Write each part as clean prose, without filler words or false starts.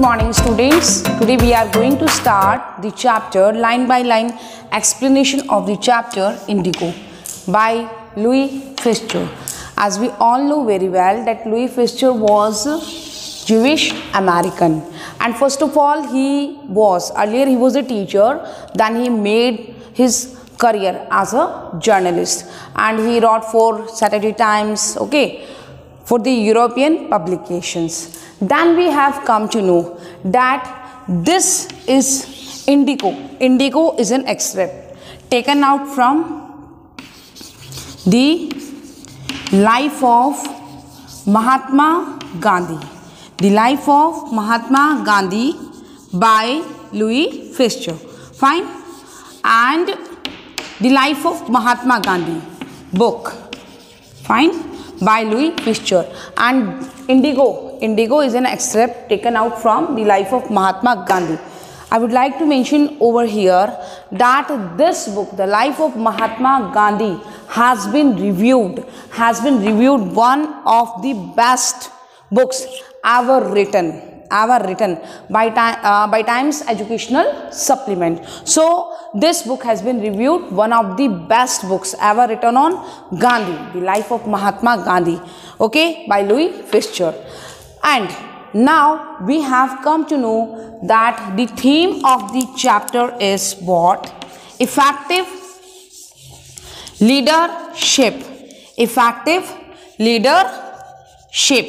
morning students. Today we are going to start the chapter line by line explanation of the chapter Indigo by Louis Pasteur. As we all know very well that Louis Pasteur was Jewish American, and first of all he was a teacher, then he made his career as a journalist and he wrote for Saturday Times, for the European publications. Then we have come to know that this is Indigo. Indigo is an extract taken out from the life of Mahatma Gandhi. The life of Mahatma Gandhi by Louis Pasteur. Fine. And the life of Mahatma Gandhi book. Fine. By Louis Pasteur. And Indigo is an extract taken out from the life of Mahatma Gandhi. I would like to mention over here that this book, the life of Mahatma Gandhi, has been reviewed one of the best books ever written by Times Educational Supplement. So this book has been reviewed one of the best books ever written on Gandhi, the life of Mahatma Gandhi, by Louis Pasteur. And now we have come to know that the theme of the chapter is what? Effective leadership. Effective leadership.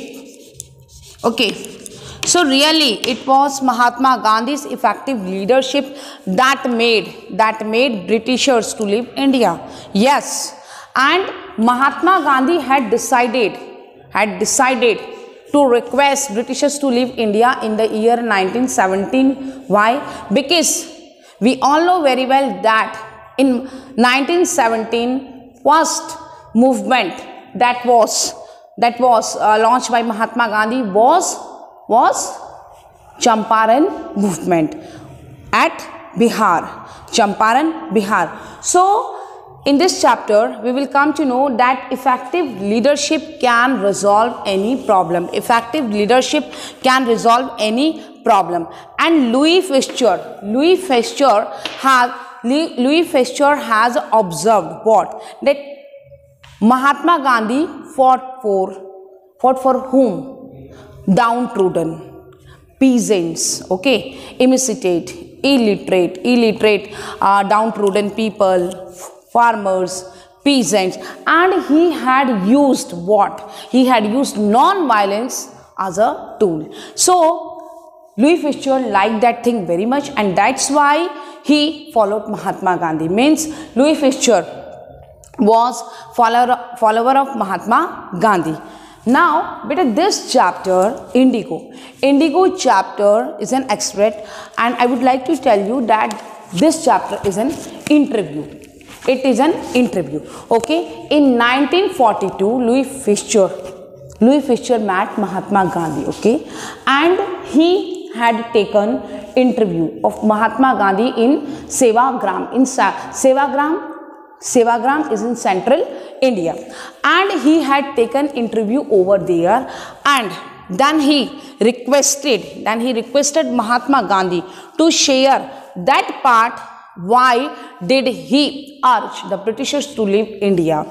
So really it was Mahatma Gandhi's effective leadership that made Britishers to leave India. Yes, and Mahatma Gandhi had decided to request Britishers to leave India in the year 1917. Why? Because we all know very well that in 1917 first movement that was launched by Mahatma Gandhi was Champaran movement at Bihar. Champaran, Bihar. So in this chapter we will come to know that effective leadership can resolve any problem. Effective leadership can resolve any problem. And Louis Pasteur has observed what? That Mahatma Gandhi fought for whom? Downtrodden, peasants, illiterate, downtrodden people, farmers, peasants, and he had used what? He had used non-violence as a tool. So Louis Pasteur liked that thing very much, and that's why he followed Mahatma Gandhi. Means Louis Pasteur was follower of Mahatma Gandhi. Now, this chapter, Indigo chapter is an extract, and I would like to tell you that this chapter is an interview. It is an interview. In 1942, Louis Pasteur met Mahatma Gandhi. And he had taken interview of Mahatma Gandhi in Sevagram. Sevagram is in central India, and he had taken interview over there, and then he requested Mahatma Gandhi to share that part. Why did he urge the Britishers to leave India?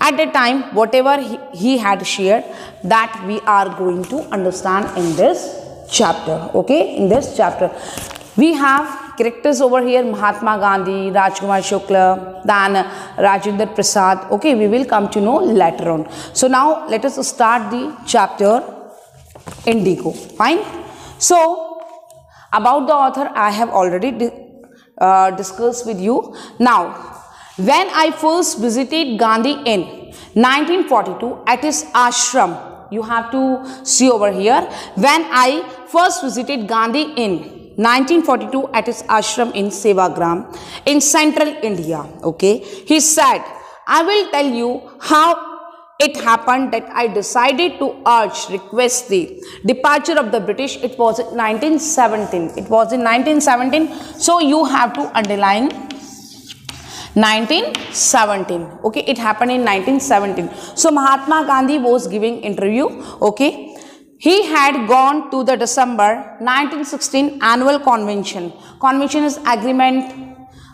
At the time, whatever he had shared, that we are going to understand in this chapter. In this chapter we have characters over here: Mahatma Gandhi, Rajkumar Shukla, then Rajendra Prasad. We will come to know later on. So now let us start the chapter Indigo. Fine. So about the author I have already discussed with you. Now, when I first visited Gandhi in 1942 at his ashram, you have to see over here, when I first visited Gandhi in 1942 at his ashram in Sevagram in central India. He said, I will tell you how it happened that I decided to request the departure of the British. It was in 1917. So you have to underline 1917. It happened in 1917. So Mahatma Gandhi was giving interview. he had gone to the December 1916 annual convention. Convention is agreement,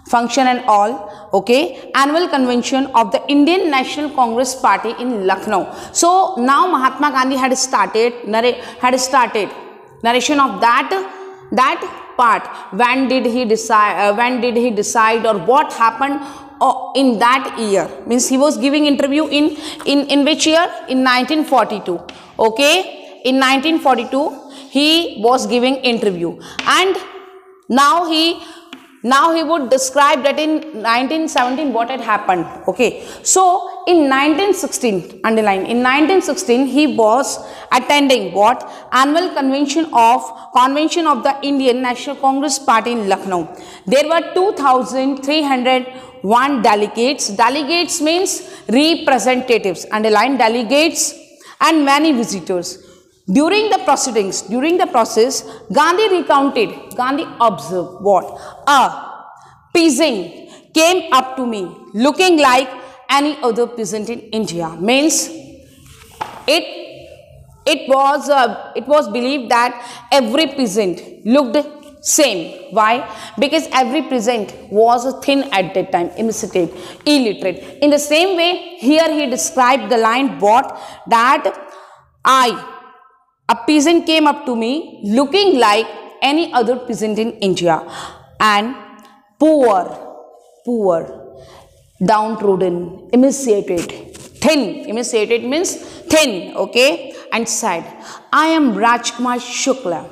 function and all, okay, annual convention of the Indian National Congress Party in Lucknow. So now Mahatma Gandhi had started narration of that part. When did he decide or what happened in that year? Means he was giving interview in which year? In 1942. Okay, in 1942 he was giving interview, and now he would describe that in 1917 what had happened. Okay, so in 1916, underline, in 1916 he was attending what? Annual convention of the Indian National Congress Party in Lucknow. There were 2,301 delegates. Delegates means representatives, underline, delegates, and many visitors. During the process, Gandhi observed what? A peasant came up to me looking like any other peasant in India. Means it was believed that every peasant looked same. Why? Because every peasant was thin at that time, emaciated, illiterate. In the same way, here he described the line what? That a peasant came up to me looking like any other peasant in India, and poor, downtrodden, emaciated, thin. Emaciated means thin, okay, and said, I am Rajkumar Shukla.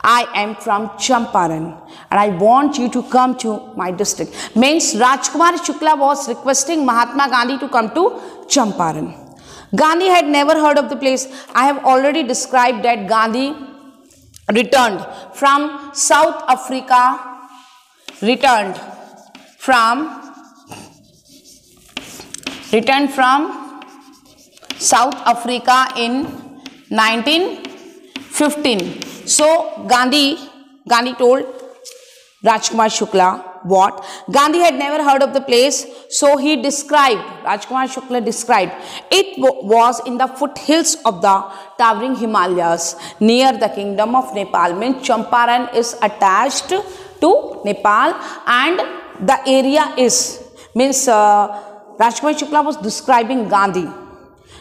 I am from Champaran and I want you to come to my district. Means Rajkumar Shukla was requesting Mahatma Gandhi to come to Champaran. Gandhi had never heard of the place. I have already described that Gandhi returned from South Africa, South Africa in 1915. So Gandhi told Rajkumar Shukla what? Gandhi had never heard of the place, so Rajkumar Shukla described, it was in the foothills of the towering Himalayas near the kingdom of Nepal. Means Champaran is attached to Nepal, and the area is, means Rajkumar Shukla was describing Gandhi.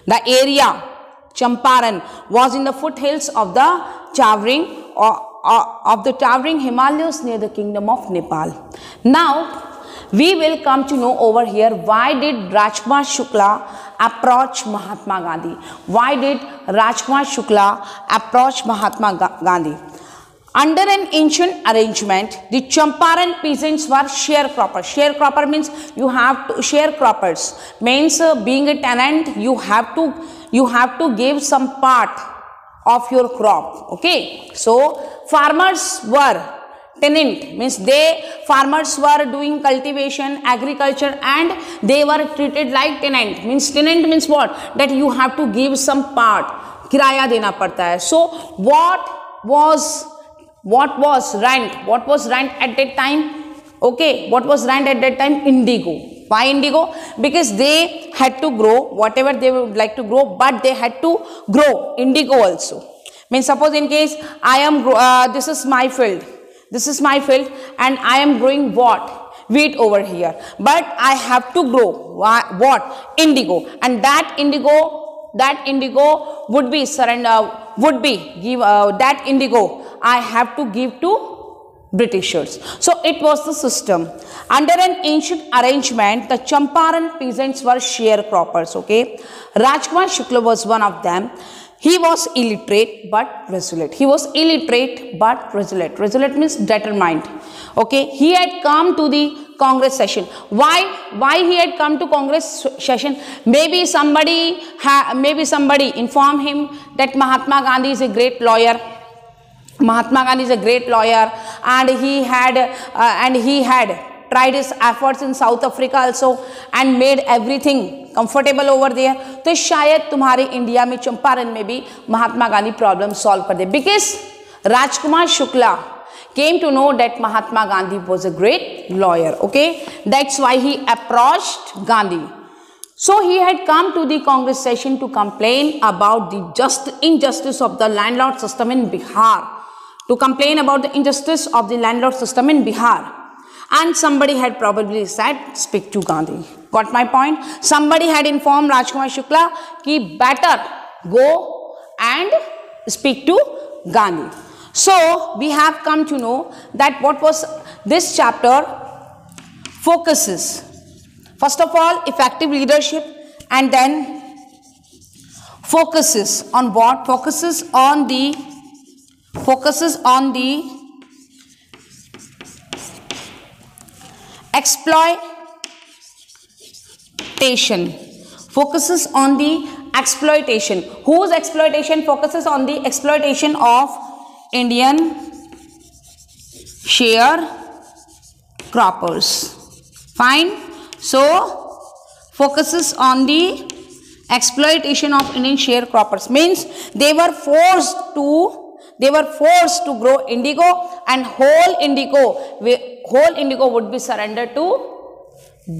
The area Champaran was in the foothills of the towering Himalayas near the kingdom of Nepal. Now we will come to know over here, why did Rajkumar Shukla approach Mahatma Gandhi? Why did Rajkumar Shukla approach Mahatma Gandhi? Under an ancient arrangement, the Champaran peasants were sharecroppers. Sharecropper means you have to, sharecroppers means being a tenant, you have to give some part of your crop. Okay, so farmers were tenant, means farmers were doing cultivation, agriculture, and they were treated like tenant. Tenant means what? That you have to give some part, kiraya dena padta hai. So what was rent? What was rent at that time? Okay, what was rent at that time? Indigo. Why indigo? Because they had to grow whatever they would like to grow, but they had to grow indigo also. Means suppose in case this is my field, and I am growing what? Wheat over here, but I have to grow what? Indigo, and that indigo would be that indigo I have to give to Britishers. So it was the system. Under an ancient arrangement, the Champaran peasants were sharecroppers. Okay, Rajkumar Shukla was one of them. He was illiterate but resolute. Resolute means determined. Okay, he had come to the Congress session. Why he had come to Congress session? Maybe somebody informed him that Mahatma Gandhi is a great lawyer. And he had tried his efforts in South Africa also and made everything comfortable over there. तो शायद तुम्हारे India में चंपारण में भी Mahatma Gandhi problem solve कर दे. Because Rajkumar Shukla came to know that Mahatma Gandhi was a great lawyer. Okay, that's why he approached Gandhi. So he had come to the Congress session to complain about the injustice of the landlord system in Bihar. To complain about the injustice of the landlord system in Bihar. And somebody had probably said, speak to Gandhi. Got my point? Somebody had informed Rajkumar Shukla ki better go and speak to Gandhi. So we have come to know that what was this chapter focuses. First of all, effective leadership, and then focuses on what? Focuses on the exploitation. Focuses on the exploitation. Whose exploitation? Focuses on the exploitation of Indian sharecroppers. Fine. So focuses on the exploitation of Indian sharecroppers, means they were forced to grow indigo, and whole indigo would be surrendered to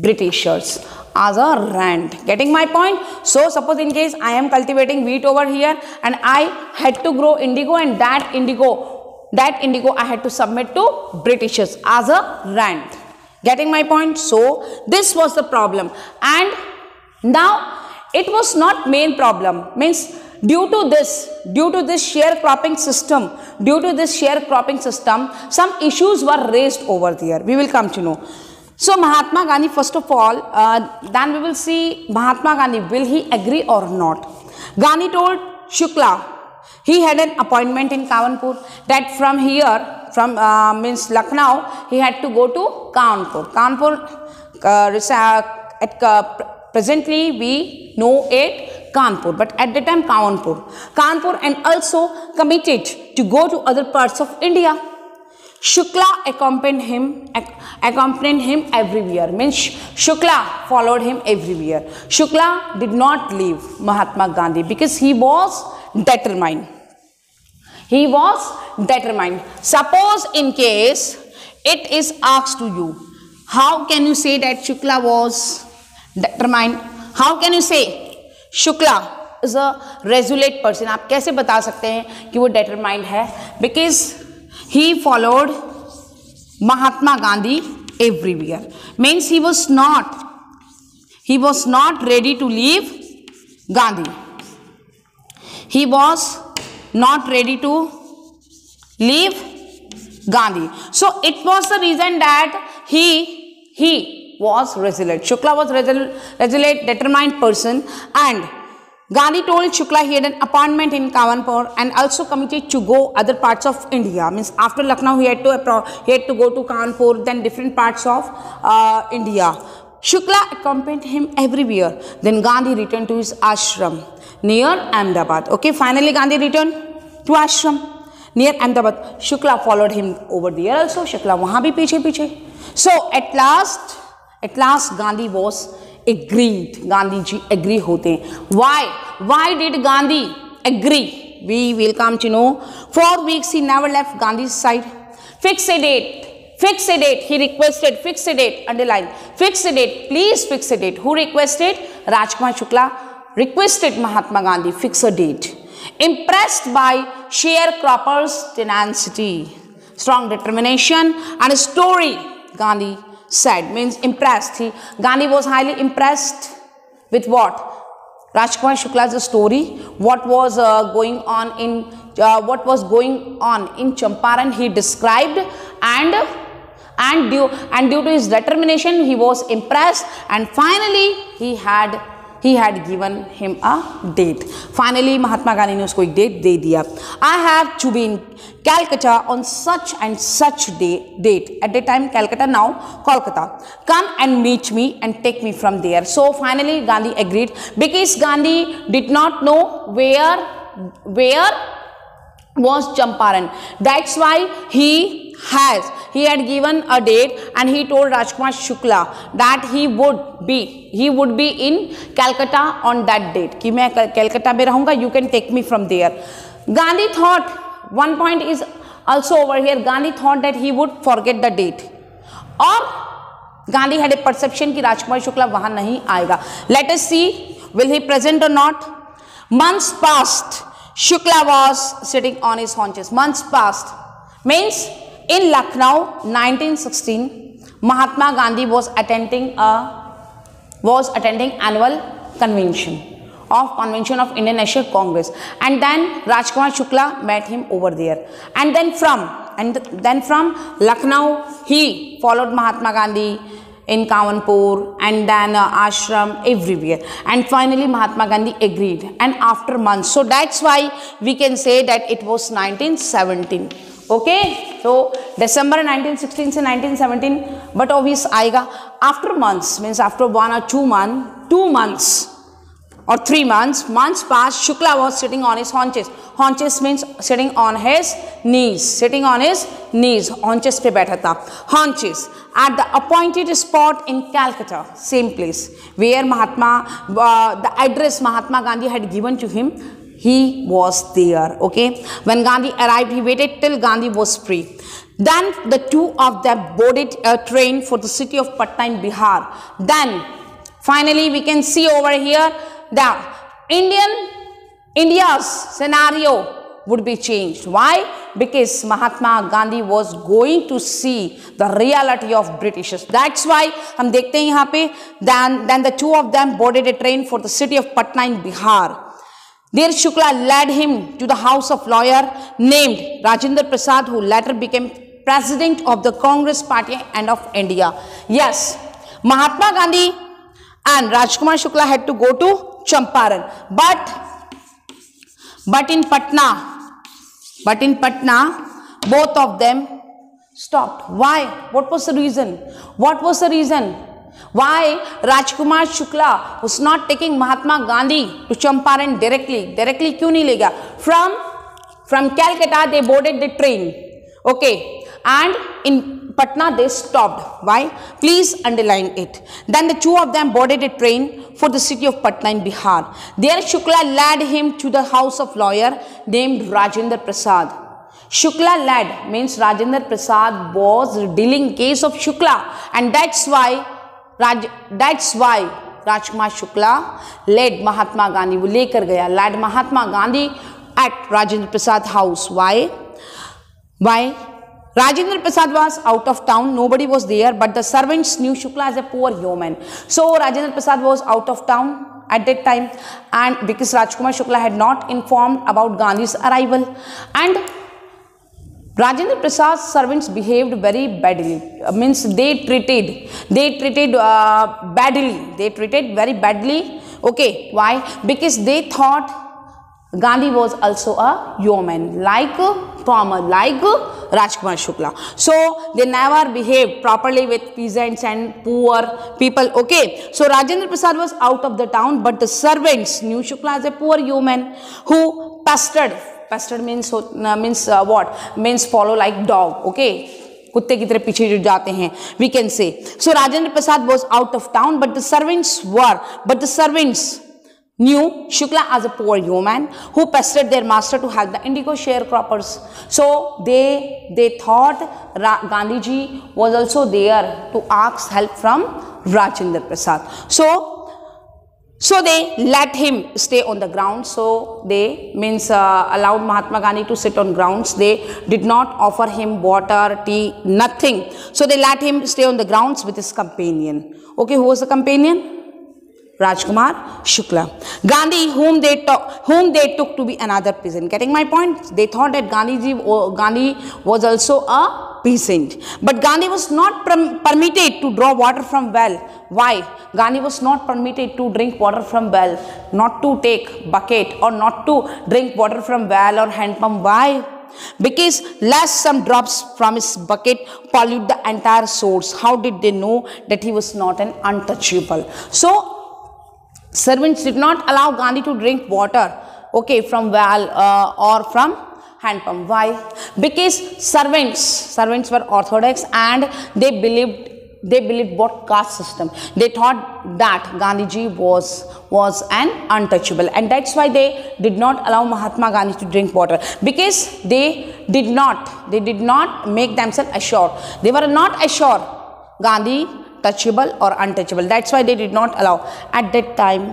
Britishers as a rent. Getting my point? So suppose in case I am cultivating wheat over here and I had to grow indigo, and that indigo I had to submit to Britishers as a rent. Getting my point? So this was the problem, and now it was not main problem, means due to this sharecropping system, some issues were raised over there. We will come to know. So Mahatma Gandhi, first of all, then we will see Mahatma Gandhi, will he agree or not? Gandhi told Shukla, he had an appointment in Kanpur, that from here, means Lucknow, he had to go to Kanpur. Presently we know it Kanpur, but at the time Kanpur, and also committed to go to other parts of India. Shukla accompanied him everywhere, means Shukla followed him everywhere. Shukla did not leave Mahatma Gandhi because he was determined. Suppose in case it is asked to you, how can you say that Shukla was determined? How can you say Shukla is a resolute person? आप कैसे बता सकते हैं कि वो determined है? Because he followed Mahatma Gandhi everywhere. Means he was not ready to leave Gandhi. He was not ready to leave Gandhi. So it was the reason that he was resolute. Shukla was resolute, determined person, and Gandhi told Shukla he had an appointment in Kanpur and also committed to go other parts of India. Means after Lucknow he had to go to Kanpur, then different parts of India. Shukla accompanied him everywhere. Then Gandhi returned to his ashram near Ahmedabad. Okay, finally Gandhi returned to ashram near Ahmedabad. Shukla followed him over there also. Shukla वहाँ भी पीछे. So at last Gandhi was agreed. Gandhi ji agree होते हैं. Why did Gandhi agree? We will come to know. 4 weeks he never left Gandhi's side. Fix a date. He requested. Fix a date. Underline. Fix a date. Please fix a date. Who requested? Rajkumar Shukla requested Mahatma Gandhi fix a date. Impressed by sharecroppers' tenacity, strong determination, and a story, Gandhi said, means impressed. Gandhi was highly impressed with what? Rajkumar Shukla's story. What was going on in Champaran? He described, and due to his determination, he was impressed, and finally he had given him a date. Finally, Mahatma Gandhi ने उसको एक date दे दिया. I have to be in Calcutta on such and such date. At the time Calcutta, now Kolkata. Come and meet me and take me from there. So finally Gandhi agreed, because Gandhi did not know where was Champaran. That's why he had given a date, and he told Rajkumar Shukla that he would be in Calcutta on that date. कि मैं Calcutta में रहूँगा, you can take me from there. Gandhi thought, one point is also over here, Gandhi thought that he would forget the date, or Gandhi had a perception कि राजकुमार शुक्ला वहां नहीं आएगा. Let us see, will he present or not? Months passed. Shukla was sitting on his haunches. Months passed. Means in Lucknow, 1916, Mahatma Gandhi was attending annual convention of Indian National Congress, and then Rajkumar Shukla met him over there, and then from Lucknow he followed Mahatma Gandhi in Kawanpur and then ashram everywhere, and finally Mahatma Gandhi agreed, and after months, so that's why we can say that it was 1917. Okay, so December 1916 से 1917, but obvious आएगा after months, means after 1 or 2 months or 3 months passed. Shukla was sitting on his haunches. Haunches means sitting on his knees. Haunches पे बैठा था. Haunches at the appointed spot in Calcutta, same place where the address Mahatma Gandhi had given to him. He was there. Okay, when Gandhi arrived, he waited till Gandhi was free. Then the two of them boarded a train for the city of Patna in Bihar. Then finally we can see over here that India's scenario would be changed. Why? Because Mahatma Gandhi was going to see the reality of Britishers. That's why हम देखते हैं यहाँ पे then the two of them boarded a train for the city of Patna in Bihar. There Shukla led him to the house of lawyer named Rajendra Prasad, who later became president of the Congress Party and of India. Yes, Mahatma Gandhi and Rajkumar Shukla had to go to Champaran, but in Patna, both of them stopped. Why? What was the reason? Why Rajkumar Shukla was not taking Mahatma Gandhi to Champaran directly? क्यों नहीं ले गया? From Calcutta they boarded the train. Okay, and in Patna they stopped. Why? Please underline it. Then the two of them boarded a train for the city of Patna in Bihar. There Shukla led him to the house of lawyer named Rajendra Prasad. Shukla led means Rajendra Prasad was dealing case of Shukla, and that's why Rajkumar Shukla led Mahatma Gandhi, वो लेकर गया, led Mahatma Gandhi at Rajendra Prasad house. Why? Rajendra Prasad was out of town, nobody was there, but the servants knew Shukla as a poor yeoman. So Rajendra Prasad was out of town at that time, and because Rajkumar Shukla had not informed about Gandhi's arrival, and Rajendra Prasad's servants behaved very badly. Means they treated very badly. Okay, why? Because they thought Gandhi was also a yeoman, like Rajkumar Shukla. So they never behaved properly with peasants and poor people. Okay, so Rajendra Prasad was out of the town, but the servants knew Shukla as a poor yeoman who pestered means what? Means follow like dog. Okay, कुत्ते की तरह पीछे जो जाते हैं, we can say. So Rajendra Prasad was out of town, but the servants knew Shukla as a poor yeoman who pestered their master to help the indigo sharecroppers. So they thought Gandhiji was also there to ask help from Rajendra Prasad. So they let him stay on the ground. So they allowed Mahatma Gandhi to sit on grounds. They did not offer him water, tea, nothing. So they let him stay on the grounds with his companion. Okay, who was the companion? Rajkumar Shukla. Gandhi, whom they took to be another peasant. Getting my point? They thought that Gandhi was also a peasant. But Gandhi was not permitted to draw water from well. Why? Gandhi was not permitted to drink water from well, not to take bucket or not to drink water from well or hand pump. Why? Because lest some drops from his bucket pollute the entire source. How did they know that he was not an untouchable? So servants did not allow Gandhi to drink water, okay, from well or from hand pump. Why? Because servants were orthodox and they believed what caste system. They thought that Gandhiji was an untouchable, and that's why they did not allow Mahatma Gandhi to drink water, because they did not make themselves assured. They were not assured Gandhi touchable or untouchable. That's why they did not allow. At that time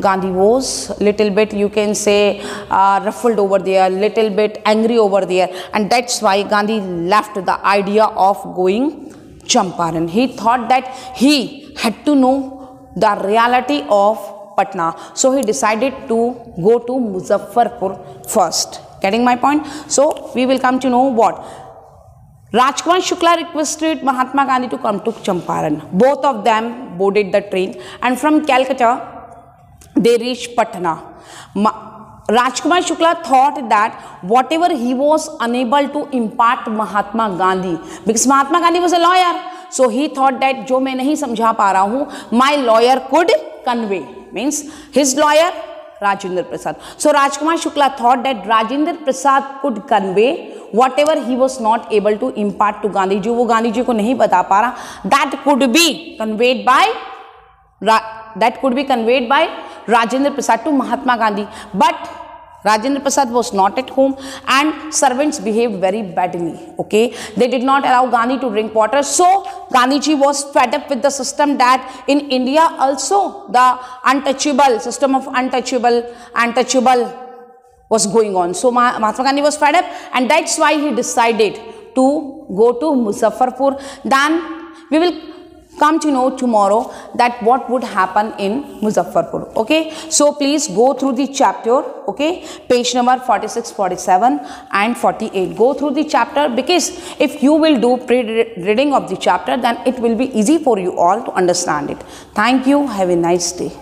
Gandhi was little bit, you can say, ruffled over there, little bit angry over there, and that's why Gandhi left the idea of going Champaran. He thought that he had to know the reality of Patna, so he decided to go to Muzaffarpur first. Getting my point? So we will come to know what Rajkumar Shukla requested Mahatma Gandhi to come to Champaran. Both of them boarded the train, and from Calcutta they reached Patna. Rajkumar Shukla thought that whatever he was unable to impart Mahatma Gandhi, because Mahatma Gandhi was a lawyer, so he thought that जो मैं नहीं समझा पा रहा हूँ, my lawyer could convey, means his lawyer Rajendra Prasad. So Rajkumar Shukla thought that Rajendra Prasad could convey whatever he was not able to impart to Gandhi, जो वो गांधी जी को नहीं बता पा रहा, that could be conveyed by Rajendra Prasad to Mahatma Gandhi. But Rajendra Prasad was not at home, and servants behaved very badly. Okay, they did not allow Gandhi to drink water. So Gandhiji was fed up with the system that in India also the untouchable system of untouchable was going on. So Mahatma Gandhi was fed up, and that's why he decided to go to Muzaffarpur. Then we will come to know tomorrow that what would happen in Muzaffarpur. Okay, so please go through the chapter. Okay, page number 46, 47 and 48. Go through the chapter, because if you will do pre-reading of the chapter, then it will be easy for you all to understand it. Thank you. Have a nice day.